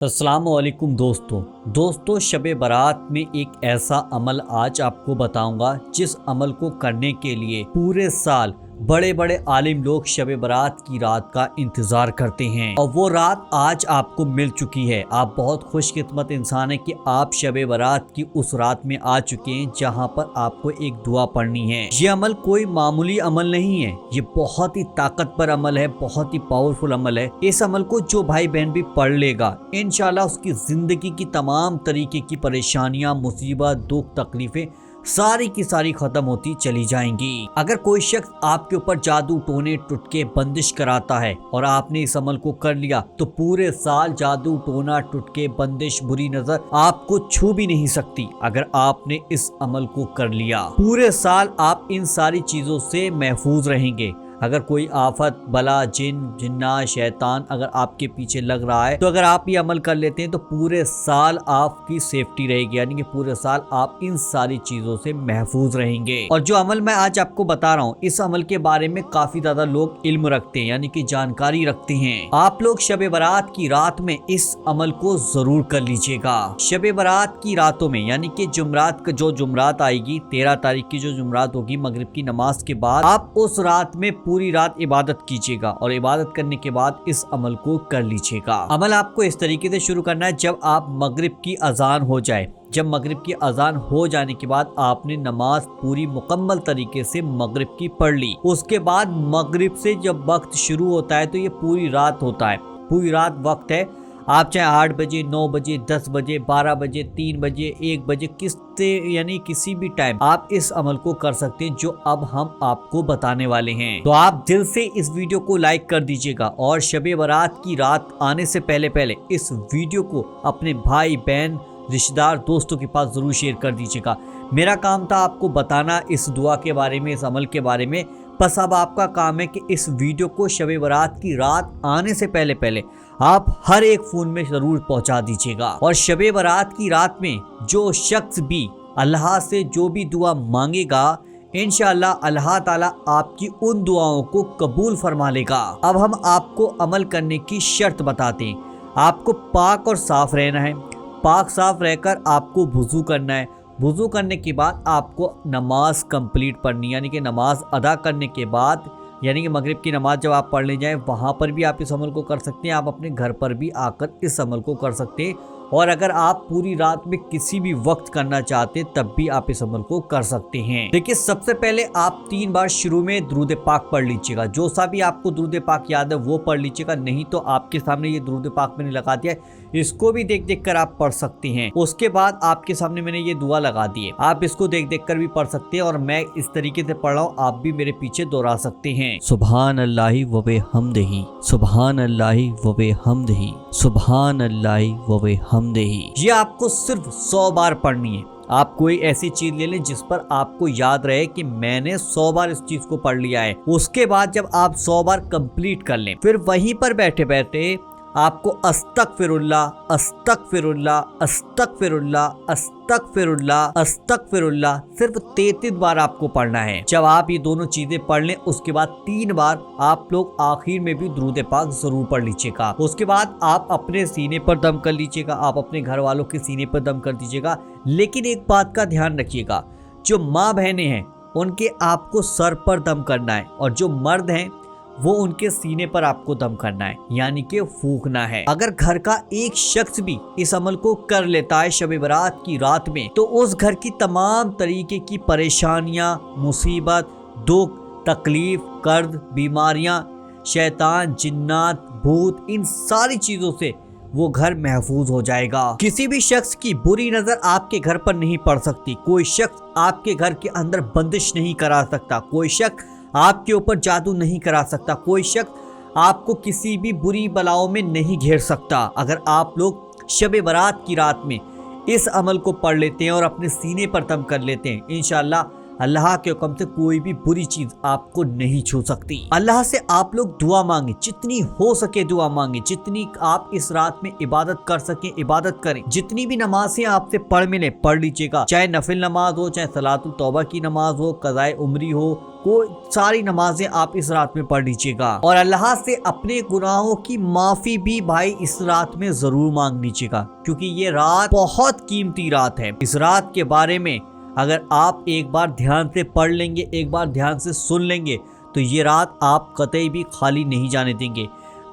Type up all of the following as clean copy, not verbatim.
अस्सलामुअलैकुम दोस्तों शब बारात में एक ऐसा अमल आज आपको बताऊंगा जिस अमल को करने के लिए पूरे साल बड़े बड़े आलिम लोग शब बारात की रात का इंतजार करते हैं और वो रात आज आपको मिल चुकी है। आप बहुत खुशकिस्मत इंसान है कि आप शब बारात की उस रात में आ चुके हैं जहां पर आपको एक दुआ पढ़नी है। ये अमल कोई मामूली अमल नहीं है, ये बहुत ही ताकतवर अमल है, बहुत ही पावरफुल अमल है। इस अमल को जो भाई बहन भी पढ़ लेगा इंशाल्लाह उसकी जिंदगी की तमाम तरीके की परेशानियां, मुसीबत, दुख, तकलीफें सारी की सारी खत्म होती चली जाएंगी। अगर कोई शख्स आपके ऊपर जादू, टोने, टुटके, बंदिश कराता है और आपने इस अमल को कर लिया तो पूरे साल जादू, टोना, टुटके, बंदिश, बुरी नजर आपको छू भी नहीं सकती। अगर आपने इस अमल को कर लिया पूरे साल आप इन सारी चीजों से महफूज रहेंगे। अगर कोई आफत, बला, जिन, जिन्ना, शैतान अगर आपके पीछे लग रहा है तो अगर आप ये अमल कर लेते हैं तो पूरे साल आपकी सेफ्टी रहेगी, यानी कि पूरे साल आप इन सारी चीजों से महफूज रहेंगे। और जो अमल मैं आज आपको बता रहा हूँ इस अमल के बारे में काफी ज्यादा लोग इल्म रखते हैं, यानी कि जानकारी रखते हैं। आप लोग शब बारात की रात में इस अमल को जरूर कर लीजिएगा। शब बारात की रातों में यानी कि जुमरात का जो जुमरात आएगी 13 तारीख की जो जुमरात होगी मगरिब की नमाज के बाद, आप उस रात में पूरी रात इबादत कीजिएगा और इबादत करने के बाद इस अमल को कर लीजिएगा। अमल आपको इस तरीके से शुरू करना है, जब आप मगरिब की अजान हो जाए, जब मगरिब की अजान हो जाने के बाद आपने नमाज पूरी मुकम्मल तरीके से मगरिब की पढ़ ली। उसके बाद मगरिब से जब वक्त शुरू होता है तो ये पूरी रात होता है, पूरी रात वक्त है। आप चाहे 8 बजे, 9 बजे, 10 बजे, 12 बजे, 3 बजे, 1 बजे, यानी किसी भी टाइम आप इस अमल को कर सकते हैं जो अब हम आपको बताने वाले हैं। तो आप दिल से इस वीडियो को लाइक कर दीजिएगा और शब बारात की रात आने से पहले पहले इस वीडियो को अपने भाई, बहन, रिश्तेदार, दोस्तों के पास जरूर शेयर कर दीजिएगा। मेरा काम था आपको बताना इस दुआ के बारे में, इस अमल के बारे में। बस अब आपका काम है कि इस वीडियो को शब बारात की रात आने से पहले पहले आप हर एक फोन में जरूर पहुंचा दीजिएगा। और शब बारात की रात में जो शख्स भी अल्लाह से जो भी दुआ मांगेगा इंशाअल्लाह अल्लाह ताला आपकी उन दुआओं को कबूल फरमा लेगा। अब हम आपको अमल करने की शर्त बताते हैं। आपको पाक और साफ रहना है। पाक साफ रहकर आपको वुजू करना है। वुजू करने के बाद आपको नमाज कंप्लीट पढ़नी, यानी कि नमाज अदा करने के बाद, यानी कि मगरिब की नमाज जब आप पढ़ने जाएं वहाँ पर भी आप इस अमल को कर सकते हैं। आप अपने घर पर भी आकर इस अमल को कर सकते हैं। और अगर आप पूरी रात में किसी भी वक्त करना चाहते हैं तब भी आप इस अमल को कर सकते हैं। देखिए, सबसे पहले आप 3 बार शुरू में दुरूद पाक पढ़ लीजिएगा। जो सा भी आपको दुरूद पाक याद है वो पढ़ लीजिएगा, नहीं तो आपके सामने ये दुरूद पाक मैंने लगा दिया है, इसको भी देख देख कर आप पढ़ सकते हैं। उसके बाद आपके सामने मैंने ये दुआ लगा दी है, आप इसको देख देख कर भी पढ़ सकते हैं और मैं इस तरीके से पढ़ रहा हूँ, आप भी मेरे पीछे दोहरा सकते हैं। सुभान अल्लाहि व बिहम्दिही, सुभान अल्लाहि व बिहम्दिही, सुभान अल्लाहि व बिहम्दिही। ये आपको सिर्फ 100 बार पढ़नी है। आप कोई ऐसी चीज ले लें जिस पर आपको याद रहे कि मैंने 100 बार इस चीज को पढ़ लिया है। उसके बाद जब आप 100 बार कंप्लीट कर लें फिर वहीं पर बैठे बैठे आपको अस्तगफिरुल्लाह, अस्तगफिरुल्लाह, अस्तगफिरुल्लाह, अस्तगफिरुल्लाह, अस्तगफिरुल्लाह सिर्फ 33 बार आपको पढ़ना है। जब आप ये दोनों चीजें पढ़ लें उसके बाद 3 बार आप लोग आखिर में भी दुरूद पाक जरूर पढ़ लीजिएगा। उसके बाद आप अपने सीने पर दम कर लीजिएगा, आप अपने घर वालों के सीने पर दम कर दीजिएगा। लेकिन एक बात का ध्यान रखिएगा, जो माँ बहनें हैं उनके आपको सर पर दम करना है और जो मर्द हैं वो उनके सीने पर आपको दम करना है, यानी कि फूंकना है। अगर घर का एक शख्स भी इस अमल को कर लेता है शब बारात की रात में तो उस घर की तमाम तरीके की परेशानियां, मुसीबत, दुख, तकलीफ, कर्ज, बीमारियां, शैतान, जिन्नात, भूत, इन सारी चीजों से वो घर महफूज हो जाएगा। किसी भी शख्स की बुरी नजर आपके घर पर नहीं पड़ सकती। कोई शख्स आपके घर के अंदर बंदिश नहीं करा सकता। कोई शख्स आपके ऊपर जादू नहीं करा सकता। कोई शख्स आपको किसी भी बुरी बलाओं में नहीं घेर सकता। अगर आप लोग शब बारात की रात में इस अमल को पढ़ लेते हैं और अपने सीने पर दम कर लेते हैं इंशाअल्लाह अल्लाह के हुक्म से कोई भी बुरी चीज आपको नहीं छू सकती। अल्लाह से आप लोग दुआ मांगे, जितनी हो सके दुआ मांगे, जितनी आप इस रात में इबादत कर सके इबादत करें, जितनी भी नमाजें आपसे पढ़ मिले पढ़ लीजिएगा, चाहे नफिल नमाज हो, चाहे सलातुल तौबा की नमाज हो, कज़ाए उम्री हो, कोई सारी नमाजें आप इस रात में पढ़ लीजिएगा। और अल्लाह से अपने गुनाहों की माफी भी भाई इस रात में जरूर मांग लीजिएगा, क्योंकि ये रात बहुत कीमती रात है। इस रात के बारे में अगर आप एक बार ध्यान से पढ़ लेंगे, एक बार ध्यान से सुन लेंगे, तो ये रात आप कतई भी खाली नहीं जाने देंगे।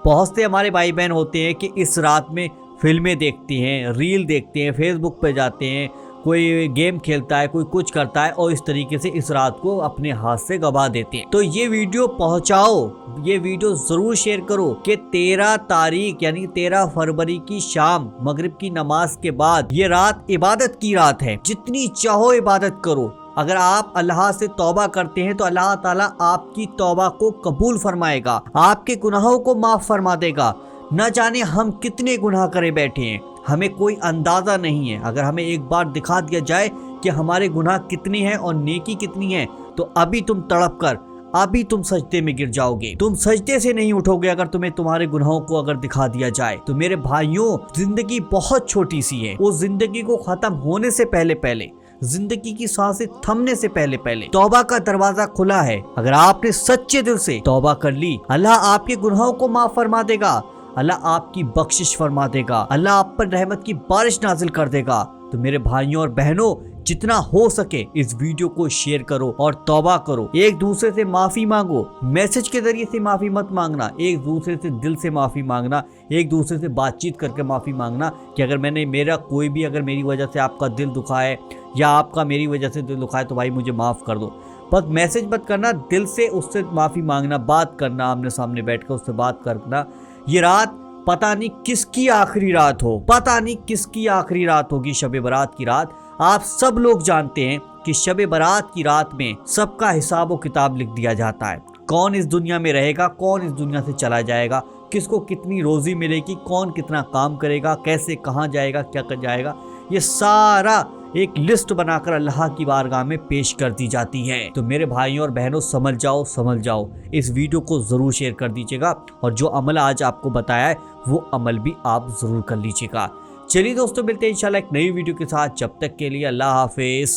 बहुत से हमारे भाई बहन होते हैं कि इस रात में फिल्में देखते हैं, रील देखते हैं, फेसबुक पे जाते हैं, कोई गेम खेलता है, कोई कुछ करता है और इस तरीके से इस रात को अपने हाथ से गवा देते हैं। तो ये वीडियो पहुंचाओ, ये वीडियो जरूर शेयर करो कि 13 तारीख यानी 13 फरवरी की शाम मगरिब की नमाज के बाद ये रात इबादत की रात है। जितनी चाहो इबादत करो। अगर आप अल्लाह से तौबा करते हैं तो अल्लाह ताला आपकी तौबा को कबूल फरमाएगा, आपके गुनाहों को माफ फरमा देगा। न जाने हम कितने गुनाह करे बैठे हैं, हमें कोई अंदाजा नहीं है। अगर हमें एक बार दिखा दिया जाए कि हमारे गुनाह कितने हैं और नेकी कितनी है, तो अभी तुम तड़प कर अभी तुम सजदे में गिर जाओगे, तुम सजदे से नहीं उठोगे अगर तुम्हें तुम्हारे गुनाहों को अगर दिखा दिया जाए। तो मेरे भाइयों, जिंदगी बहुत छोटी सी है। उस जिंदगी को खत्म होने से पहले पहले, जिंदगी की सांसें थमने से पहले पहले तौबा का दरवाजा खुला है। अगर आपने सच्चे दिल से तौबा कर ली, अल्लाह आपके गुनाहों को माफ फरमा देगा, अल्लाह आपकी बख्शिश फरमा देगा, अल्लाह आप पर रहमत की बारिश नाजिल कर देगा। तो मेरे भाइयों और बहनों, जितना हो सके इस वीडियो को शेयर करो और तौबा करो। एक दूसरे से माफी मांगो, मैसेज के जरिए से माफी मत मांगना, एक दूसरे से दिल से माफी मांगना, एक दूसरे से बातचीत करके माफी मांगना कि अगर मैंने कोई भी अगर मेरी वजह से आपका दिल दुखा है या आपका मेरी वजह से दिल दुखा है तो भाई मुझे माफ कर दो। बस मैसेज मत करना, दिल से उससे माफी मांगना, बात करना, आमने सामने बैठकर उससे बात करना। ये रात पता नहीं किसकी आखिरी रात हो, पता नहीं किसकी आखिरी रात होगी, शब बारात की रात। आप सब लोग जानते हैं कि शब बारात की रात में सबका हिसाब व किताब लिख दिया जाता है। कौन इस दुनिया में रहेगा, कौन इस दुनिया से चला जाएगा, किसको कितनी रोजी मिलेगी, कौन कितना काम करेगा, कैसे कहाँ जाएगा, क्या कर जाएगा, ये सारा एक लिस्ट बनाकर अल्लाह की बारगाह में पेश कर दी जाती है। तो मेरे भाइयों और बहनों, समझ जाओ, इस वीडियो को जरूर शेयर कर दीजिएगा और जो अमल आज आपको बताया है वो अमल भी आप जरूर कर लीजिएगा। चलिए दोस्तों, मिलते हैं इंशाल्लाह एक नई वीडियो के साथ। जब तक के लिए अल्लाह हाफिज।